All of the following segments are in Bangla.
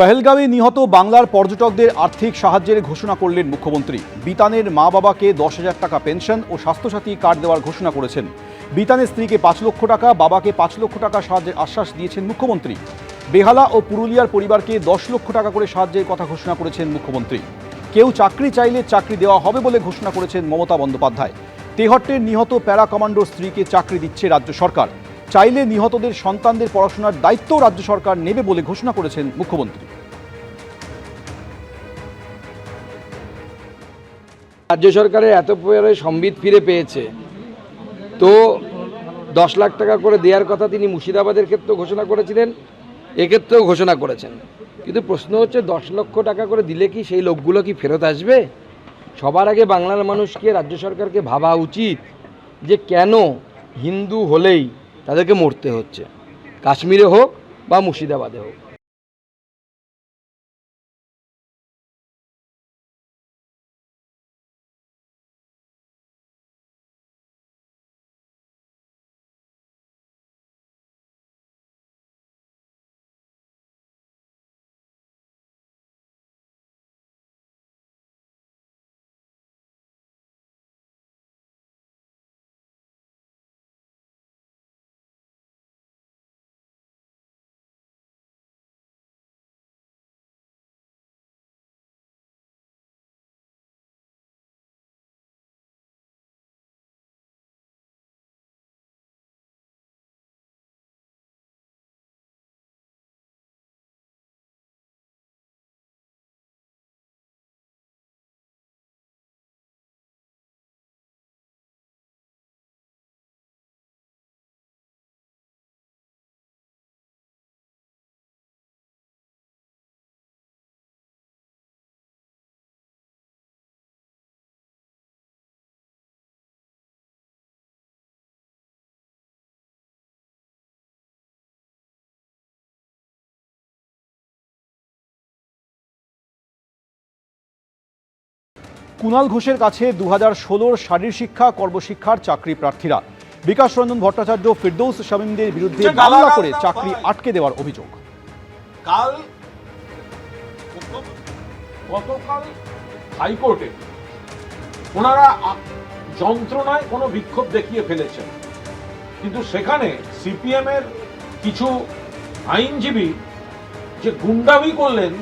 পহেলগাঁওয়ে নিহত বাংলার পর্যটকদের আর্থিক সাহায্যের ঘোষণা করলেন মুখ্যমন্ত্রী। বিতানের মা বাবাকে 10,000 টাকা পেনশন ও স্বাস্থ্যসাথী কার্ড দেওয়ার ঘোষণা করেছেন। বিতানের স্ত্রীকে 5 লক্ষ টাকা, বাবাকে 5 লক্ষ টাকা সাহায্যের আশ্বাস দিয়েছেন মুখ্যমন্ত্রী। বেহালা ও পুরুলিয়ার পরিবারকে 10 লক্ষ টাকা করে সাহায্যের কথা ঘোষণা করেছেন মুখ্যমন্ত্রী। কেউ চাকরি চাইলে চাকরি দেওয়া হবে বলে ঘোষণা করেছেন মমতা বন্দ্যোপাধ্যায়। তেহট্টের নিহত প্যারা কমান্ডোর স্ত্রীকে চাকরি দিচ্ছে রাজ্য সরকার। চাইলে নিহতদের সন্তানদের পড়াশোনার দায়িত্ব রাজ্য সরকার নেবে বলে ঘোষণা করেছেন মুখ্যমন্ত্রী। রাজ্য সরকারের এত পরে সম্বিত ফিরে পেয়েছে, তো 10 লাখ টাকা করে দেওয়ার কথা তিনি মুর্শিদাবাদের ক্ষেত্রেও ঘোষণা করেছিলেন, এক্ষেত্রেও ঘোষণা করেছেন। কিন্তু প্রশ্ন হচ্ছে 10 লক্ষ টাকা করে দিলে কি সেই লোকগুলো কি ফেরত আসবে? সবার আগে বাংলার মানুষকে, রাজ্য সরকারকে ভাবা উচিত যে কেন হিন্দু হলেই তাদেরকে মরতে হচ্ছে, কাশ্মীরে হোক বা মুর্শিদাবাদে হোক। কুণাল ঘোষের কাছে 2016 শারীর শিক্ষা কর্মশিক্ষার চাকরি প্রার্থীরা। বিকাশ রঞ্জন ভট্টাচার্য, ফিরদৌস শামীমদের বিরুদ্ধে মামলা করে চাকরি আটকে দেওয়ার অভিযোগ। গতকাল হাইকোর্টে ওনারা যন্ত্রণায় কোনো বিক্ষোভ দেখিয়ে ফেলেছেন, কিন্তু সেখানে সিপিএম এর কিছু আইনজীবী যে গুন্ডামি করলেন,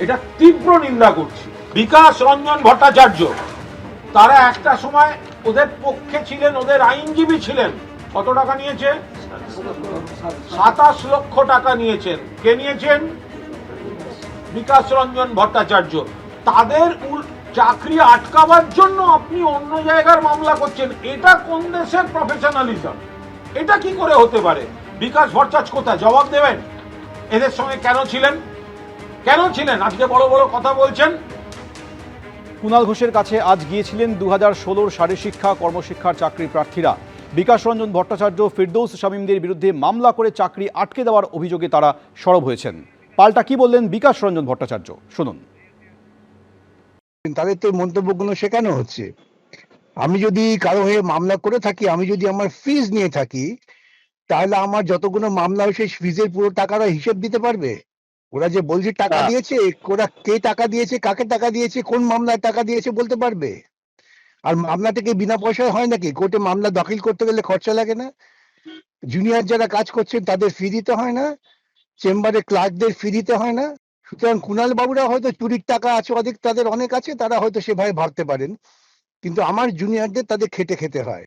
এটা তীব্র নিন্দা করছি। বিকাশ রঞ্জন ভট্টাচার্য তারা একটা সময় ওদের পক্ষে ছিলেন, ওদের আইনজীবী ছিলেন। কত টাকা নিয়েছে? 27 লক্ষ টাকা নিয়েছেন। কে নিয়েছেন? বিকাশ রঞ্জন ভট্টাচার্য। তাদের চাকরি আটকাবার জন্য আপনি অন্য জায়গার মামলা করছেন। এটা কোন দেশের প্রফেশনালিজম? এটা কি করে হতে পারে? বিকাশ ভট্টাচার্য কোথায়? জবাব দেবেন। এদের সঙ্গে কেন ছিলেন? আজকে বড় বড় কথা বলছেন। কুণাল ঘোষের কাছে আজ গিয়েছিলেন 2016 শারীর শিক্ষা কর্মশিক্ষার চাকরি প্রার্থীরা। বিকাশ রঞ্জন ভট্টাচার্য, ফিরদৌস শামীমদের বিরুদ্ধে মামলা করে চাকরি আটকে দেওয়ার অভিযোগে তারা সরব হয়েছেন। পাল্টা কি বললেন বিকাশ রঞ্জন ভট্টাচার্য, শুনুন। তাদের তো মন্তব্যগুলো শেখানো হচ্ছে। আমি যদি কারো হয়ে মামলা করে থাকি, আমি যদি আমার ফিজ নিয়ে থাকি, তাহলে আমার যতগুলো মামলা হয়েছে ফিজের পুরো টাকাটা হিসেব দিতে পারবে? ওরা যে বলছে টাকা দিয়েছে, ওরা কে টাকা দিয়েছে, কাকে টাকা দিয়েছে, কোন মামলায় টাকা দিয়েছে বলতে পারবে? আর মামলাটাকে বিনা পয়সায় হয় নাকি? কোর্টে মামলা দাখিল করতে গেলে খরচা লাগে না? জুনিয়র যারা কাজ করছেন তাদের ফি দিতে হয় না? চেম্বারে ক্লার্কদের ফি দিতে হয় না? সুতরাং কুণাল বাবুরা হয়তো চুরির টাকা আছে অধিক, তাদের অনেক আছে, তারা হয়তো সেভাবে ভাবতে পারেন, কিন্তু আমার জুনিয়রদের তাদের খেটে খেতে হয়।